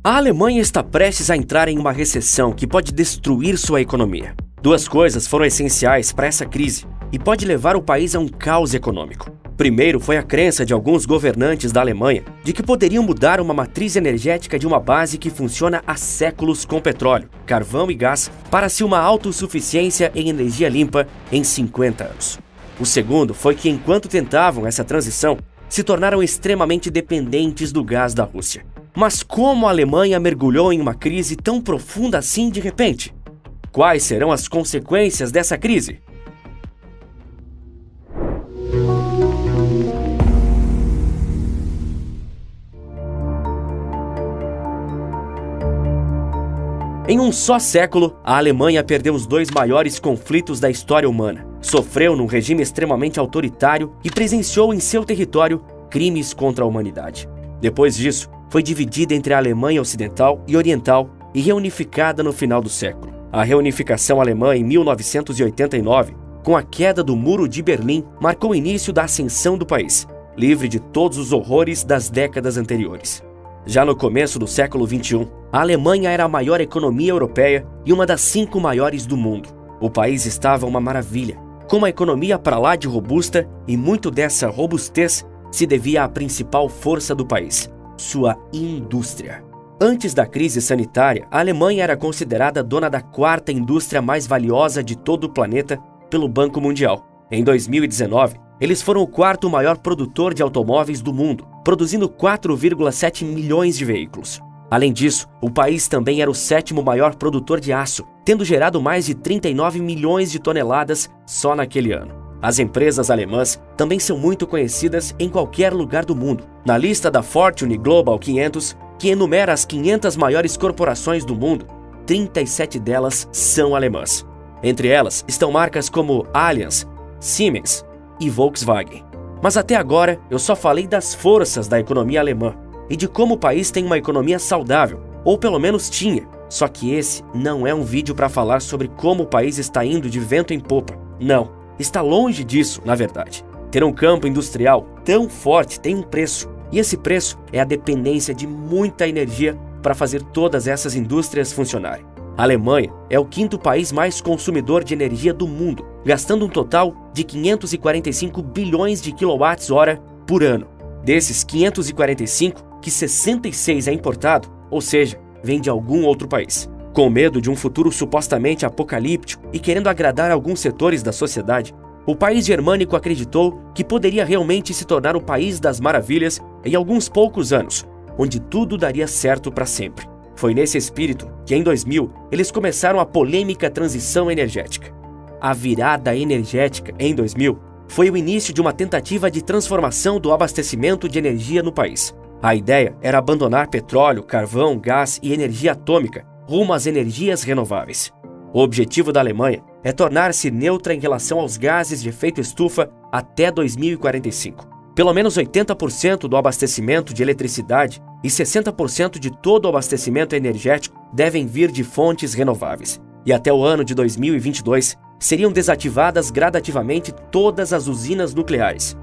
A Alemanha está prestes a entrar em uma recessão que pode destruir sua economia. Duas coisas foram essenciais para essa crise e pode levar o país a um caos econômico. Primeiro foi a crença de alguns governantes da Alemanha de que poderiam mudar uma matriz energética de uma base que funciona há séculos com petróleo, carvão e gás para-se uma autossuficiência em energia limpa em 50 anos. O segundo foi que, enquanto tentavam essa transição, se tornaram extremamente dependentes do gás da Rússia. Mas como a Alemanha mergulhou em uma crise tão profunda assim de repente? Quais serão as consequências dessa crise? Em um só século, a Alemanha perdeu os dois maiores conflitos da história humana. Sofreu num regime extremamente autoritário e presenciou em seu território crimes contra a humanidade. Depois disso, foi dividida entre a Alemanha Ocidental e Oriental e reunificada no final do século. A reunificação alemã em 1989, com a queda do Muro de Berlim, marcou o início da ascensão do país, livre de todos os horrores das décadas anteriores. Já no começo do século XXI, a Alemanha era a maior economia europeia e uma das 5 maiores do mundo. O país estava uma maravilha, com uma economia para lá de robusta, e muito dessa robustez se devia à principal força do país, sua indústria. Antes da crise sanitária, a Alemanha era considerada dona da 4ª indústria mais valiosa de todo o planeta pelo Banco Mundial. Em 2019, eles foram o 4º maior produtor de automóveis do mundo, produzindo 4,7 milhões de veículos. Além disso, o país também era o 7º maior produtor de aço, tendo gerado mais de 39 milhões de toneladas só naquele ano. As empresas alemãs também são muito conhecidas em qualquer lugar do mundo. Na lista da Fortune Global 500, que enumera as 500 maiores corporações do mundo, 37 delas são alemãs. Entre elas estão marcas como Allianz, Siemens e Volkswagen. Mas até agora eu só falei das forças da economia alemã e de como o país tem uma economia saudável, ou pelo menos tinha. Só que esse não é um vídeo para falar sobre como o país está indo de vento em popa. Não. Está longe disso, na verdade. Ter um campo industrial tão forte tem um preço, e esse preço é a dependência de muita energia para fazer todas essas indústrias funcionarem. A Alemanha é o 5º país mais consumidor de energia do mundo, gastando um total de 545 bilhões de kWh por ano. Desses 545, que 66 é importado, ou seja, vem de algum outro país. Com medo de um futuro supostamente apocalíptico e querendo agradar alguns setores da sociedade, o país germânico acreditou que poderia realmente se tornar o país das maravilhas em alguns poucos anos, onde tudo daria certo para sempre. Foi nesse espírito que, em 2000, eles começaram a polêmica transição energética. A virada energética, em 2000, foi o início de uma tentativa de transformação do abastecimento de energia no país. A ideia era abandonar petróleo, carvão, gás e energia atômica rumo às energias renováveis. O objetivo da Alemanha é tornar-se neutra em relação aos gases de efeito estufa até 2045. Pelo menos 80% do abastecimento de eletricidade e 60% de todo o abastecimento energético devem vir de fontes renováveis. E até o ano de 2022, seriam desativadas gradativamente todas as usinas nucleares.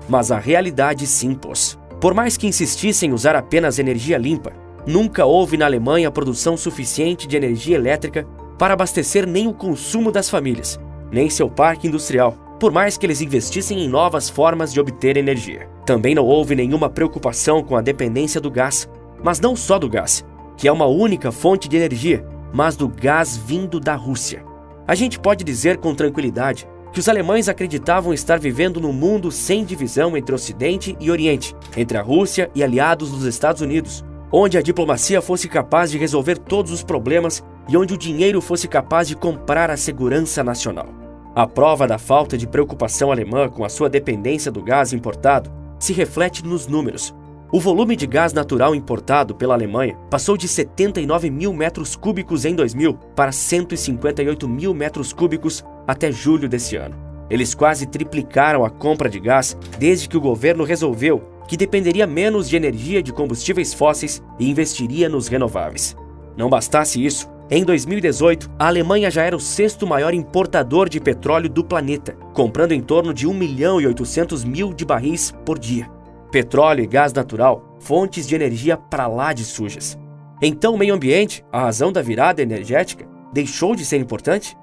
Mas a realidade se impôs. Por mais que insistissem em usar apenas energia limpa, nunca houve na Alemanha produção suficiente de energia elétrica para abastecer nem o consumo das famílias, nem seu parque industrial, por mais que eles investissem em novas formas de obter energia. Também não houve nenhuma preocupação com a dependência do gás, mas não só do gás, que é uma única fonte de energia, mas do gás vindo da Rússia. A gente pode dizer com tranquilidade que os alemães acreditavam estar vivendo num mundo sem divisão entre Ocidente e Oriente, entre a Rússia e aliados dos Estados Unidos, onde a diplomacia fosse capaz de resolver todos os problemas e onde o dinheiro fosse capaz de comprar a segurança nacional. A prova da falta de preocupação alemã com a sua dependência do gás importado se reflete nos números. O volume de gás natural importado pela Alemanha passou de 79 mil metros cúbicos em 2000 para 158 mil metros cúbicos até julho desse ano. Eles quase triplicaram a compra de gás desde que o governo resolveu que dependeria menos de energia de combustíveis fósseis e investiria nos renováveis. Não bastasse isso, em 2018, a Alemanha já era o 6º maior importador de petróleo do planeta, comprando em torno de 1.800.000 de barris por dia. Petróleo e gás natural, fontes de energia pra lá de sujas. Então o meio ambiente, a razão da virada energética, deixou de ser importante?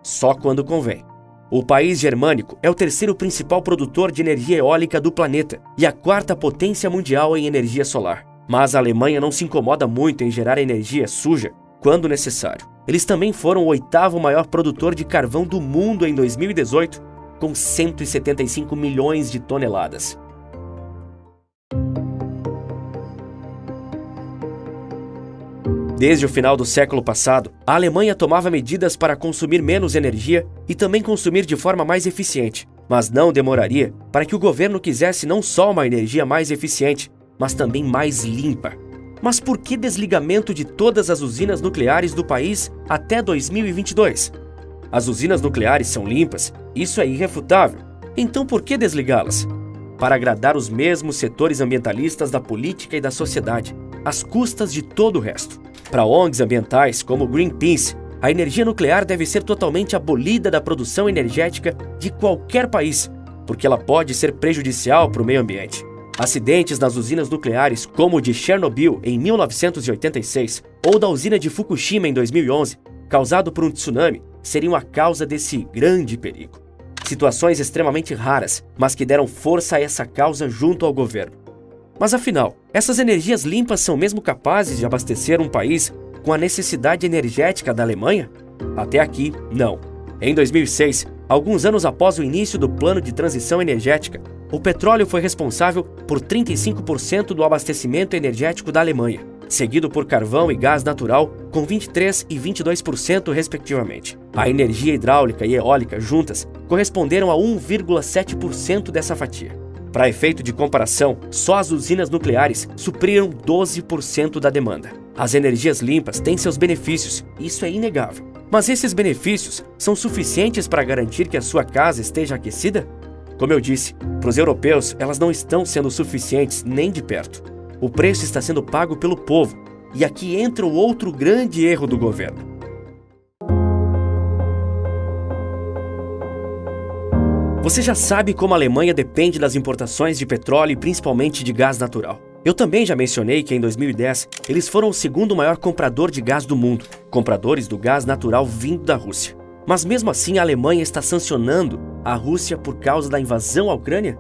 Só quando convém. O país germânico é o terceiro principal produtor de energia eólica do planeta e a quarta potência mundial em energia solar. Mas a Alemanha não se incomoda muito em gerar energia suja quando necessário. Eles também foram o oitavo maior produtor de carvão do mundo em 2018, com 175 milhões de toneladas. Desde o final do século passado, a Alemanha tomava medidas para consumir menos energia e também consumir de forma mais eficiente, mas não demoraria para que o governo quisesse não só uma energia mais eficiente, mas também mais limpa. Mas por que desligamento de todas as usinas nucleares do país até 2022? As usinas nucleares são limpas, isso é irrefutável. Então por que desligá-las? Para agradar os mesmos setores ambientalistas da política e da sociedade, às custas de todo o resto. Para ONGs ambientais como o Greenpeace, a energia nuclear deve ser totalmente abolida da produção energética de qualquer país, porque ela pode ser prejudicial para o meio ambiente. Acidentes nas usinas nucleares, como o de Chernobyl em 1986 ou da usina de Fukushima em 2011, causado por um tsunami, seriam a causa desse grande perigo. Situações extremamente raras, mas que deram força a essa causa junto ao governo. Mas afinal, essas energias limpas são mesmo capazes de abastecer um país com a necessidade energética da Alemanha? Até aqui, não. Em 2006, alguns anos após o início do plano de transição energética, o petróleo foi responsável por 35% do abastecimento energético da Alemanha, seguido por carvão e gás natural, com 23% e 22% respectivamente. A energia hidráulica e eólica juntas corresponderam a 1,7% dessa fatia. Para efeito de comparação, só as usinas nucleares supriram 12% da demanda. As energias limpas têm seus benefícios, isso é inegável. Mas esses benefícios são suficientes para garantir que a sua casa esteja aquecida? Como eu disse, para os europeus, elas não estão sendo suficientes nem de perto. O preço está sendo pago pelo povo, e aqui entra o outro grande erro do governo. Você já sabe como a Alemanha depende das importações de petróleo e principalmente de gás natural. Eu também já mencionei que em 2010 eles foram o segundo maior comprador de gás do mundo, compradores do gás natural vindo da Rússia. Mas mesmo assim a Alemanha está sancionando a Rússia por causa da invasão à Ucrânia?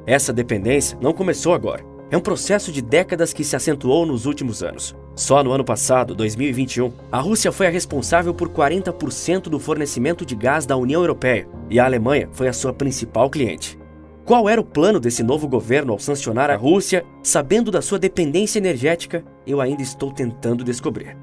Essa dependência não começou agora. É um processo de décadas que se acentuou nos últimos anos. Só no ano passado, 2021, a Rússia foi a responsável por 40% do fornecimento de gás da União Europeia e a Alemanha foi a sua principal cliente. Qual era o plano desse novo governo ao sancionar a Rússia, sabendo da sua dependência energética? Eu ainda estou tentando descobrir.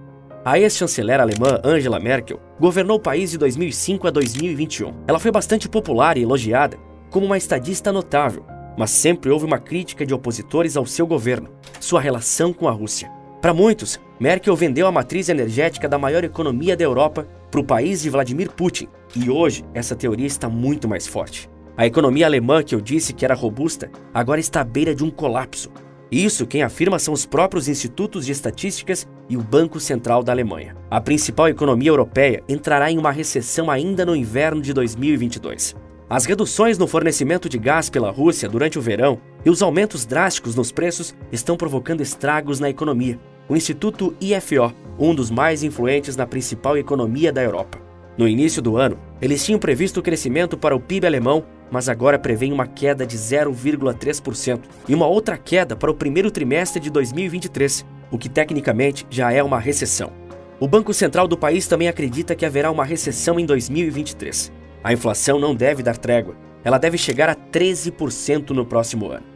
A ex-chanceler alemã Angela Merkel governou o país de 2005 a 2021. Ela foi bastante popular e elogiada como uma estadista notável, mas sempre houve uma crítica de opositores ao seu governo, sua relação com a Rússia. Para muitos, Merkel vendeu a matriz energética da maior economia da Europa para o país de Vladimir Putin, e hoje essa teoria está muito mais forte. A economia alemã que eu disse que era robusta, agora está à beira de um colapso. Isso quem afirma são os próprios institutos de estatísticas e o Banco Central da Alemanha. A principal economia europeia entrará em uma recessão ainda no inverno de 2022. As reduções no fornecimento de gás pela Rússia durante o verão e os aumentos drásticos nos preços estão provocando estragos na economia. O Instituto IFO, um dos mais influentes na principal economia da Europa. No início do ano, eles tinham previsto o crescimento para o PIB alemão, mas agora prevêem uma queda de 0,3% e uma outra queda para o primeiro trimestre de 2023, o que tecnicamente já é uma recessão. O Banco Central do país também acredita que haverá uma recessão em 2023. A inflação não deve dar trégua, ela deve chegar a 13% no próximo ano.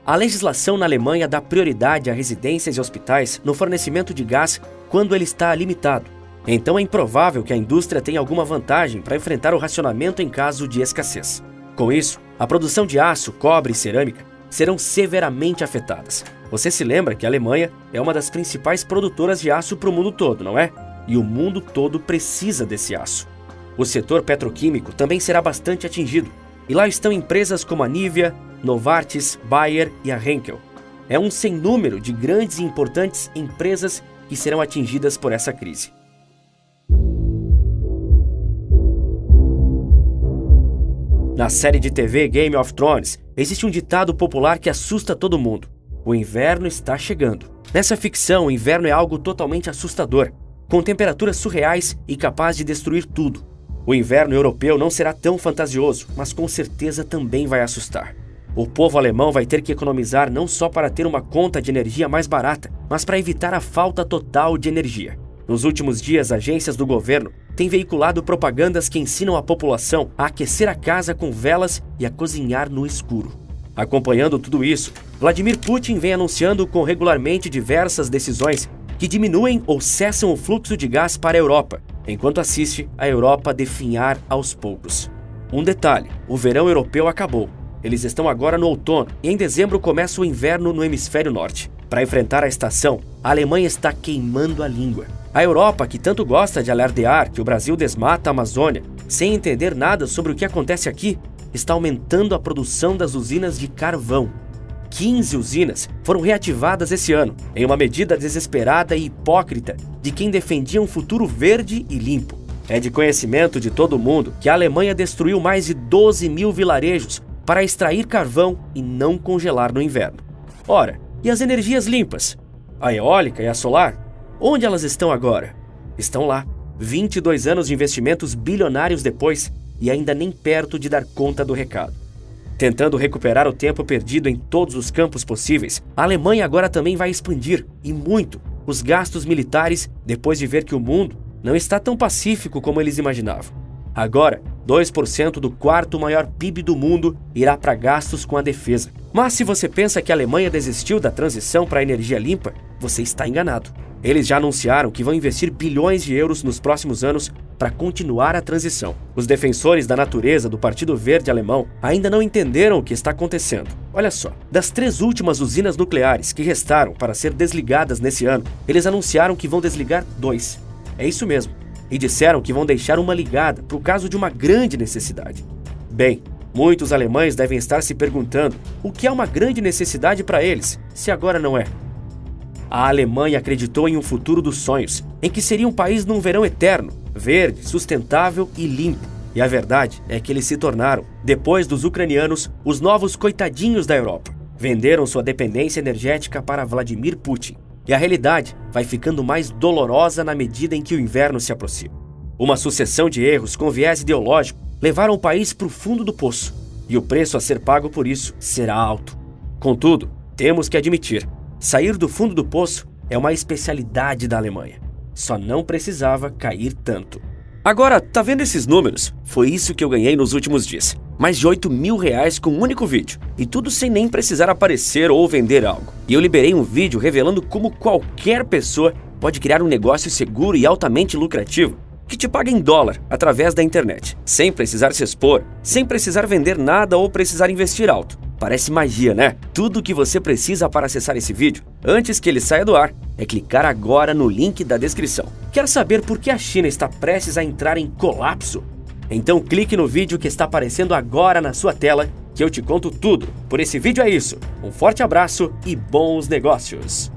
A legislação na Alemanha dá prioridade a residências e hospitais no fornecimento de gás quando ele está limitado. Então é improvável que a indústria tenha alguma vantagem para enfrentar o racionamento em caso de escassez. Com isso, a produção de aço, cobre e cerâmica serão severamente afetadas. Você se lembra que a Alemanha é uma das principais produtoras de aço para o mundo todo, não é? E o mundo todo precisa desse aço. O setor petroquímico também será bastante atingido, e lá estão empresas como a Nivea, Novartis, Bayer e a Henkel. É um sem número de grandes e importantes empresas que serão atingidas por essa crise. Na série de TV Game of Thrones, existe um ditado popular que assusta todo mundo. O inverno está chegando. Nessa ficção, o inverno é algo totalmente assustador, com temperaturas surreais e capaz de destruir tudo. O inverno europeu não será tão fantasioso, mas com certeza também vai assustar. O povo alemão vai ter que economizar não só para ter uma conta de energia mais barata, mas para evitar a falta total de energia. Nos últimos dias, agências do governo têm veiculado propagandas que ensinam a população a aquecer a casa com velas e a cozinhar no escuro. Acompanhando tudo isso, Vladimir Putin vem anunciando regularmente diversas decisões que diminuem ou cessam o fluxo de gás para a Europa, enquanto assiste a Europa definhar aos poucos. Um detalhe: o verão europeu acabou. Eles estão agora no outono e em dezembro começa o inverno no hemisfério norte. Para enfrentar a estação, a Alemanha está queimando a língua. A Europa, que tanto gosta de alardear que o Brasil desmata a Amazônia, sem entender nada sobre o que acontece aqui, está aumentando a produção das usinas de carvão. 15 usinas foram reativadas esse ano, em uma medida desesperada e hipócrita de quem defendia um futuro verde e limpo. É de conhecimento de todo mundo que a Alemanha destruiu mais de 12 mil vilarejos para extrair carvão e não congelar no inverno. Ora, e as energias limpas? A eólica e a solar? Onde elas estão agora? Estão lá, 22 anos de investimentos bilionários depois, e ainda nem perto de dar conta do recado. Tentando recuperar o tempo perdido em todos os campos possíveis, a Alemanha agora também vai expandir, e muito, os gastos militares depois de ver que o mundo não está tão pacífico como eles imaginavam. Agora, 2% do quarto maior PIB do mundo irá para gastos com a defesa. Mas se você pensa que a Alemanha desistiu da transição para a energia limpa, você está enganado. Eles já anunciaram que vão investir bilhões de euros nos próximos anos para continuar a transição. Os defensores da natureza do Partido Verde alemão ainda não entenderam o que está acontecendo. Olha só, das 3 últimas usinas nucleares que restaram para ser desligadas nesse ano, eles anunciaram que vão desligar 2. É isso mesmo. E disseram que vão deixar uma ligada por caso de uma grande necessidade. Bem, muitos alemães devem estar se perguntando o que é uma grande necessidade para eles, se agora não é. A Alemanha acreditou em um futuro dos sonhos, em que seria um país num verão eterno, verde, sustentável e limpo. E a verdade é que eles se tornaram, depois dos ucranianos, os novos coitadinhos da Europa. Venderam sua dependência energética para Vladimir Putin. E a realidade vai ficando mais dolorosa na medida em que o inverno se aproxima. Uma sucessão de erros com viés ideológico levaram o país para o fundo do poço. E o preço a ser pago por isso será alto. Contudo, temos que admitir, sair do fundo do poço é uma especialidade da Alemanha. Só não precisava cair tanto. Agora, tá vendo esses números? Foi isso que eu ganhei nos últimos dias. Mais de 8 mil reais com um único vídeo. E tudo sem nem precisar aparecer ou vender algo. E eu liberei um vídeo revelando como qualquer pessoa pode criar um negócio seguro e altamente lucrativo que te paga em dólar através da internet, sem precisar se expor, sem precisar vender nada ou precisar investir alto. Parece magia, né? Tudo o que você precisa para acessar esse vídeo, antes que ele saia do ar, é clicar agora no link da descrição. Quer saber por que a China está prestes a entrar em colapso? Então clique no vídeo que está aparecendo agora na sua tela, que eu te conto tudo. Por esse vídeo é isso. Um forte abraço e bons negócios!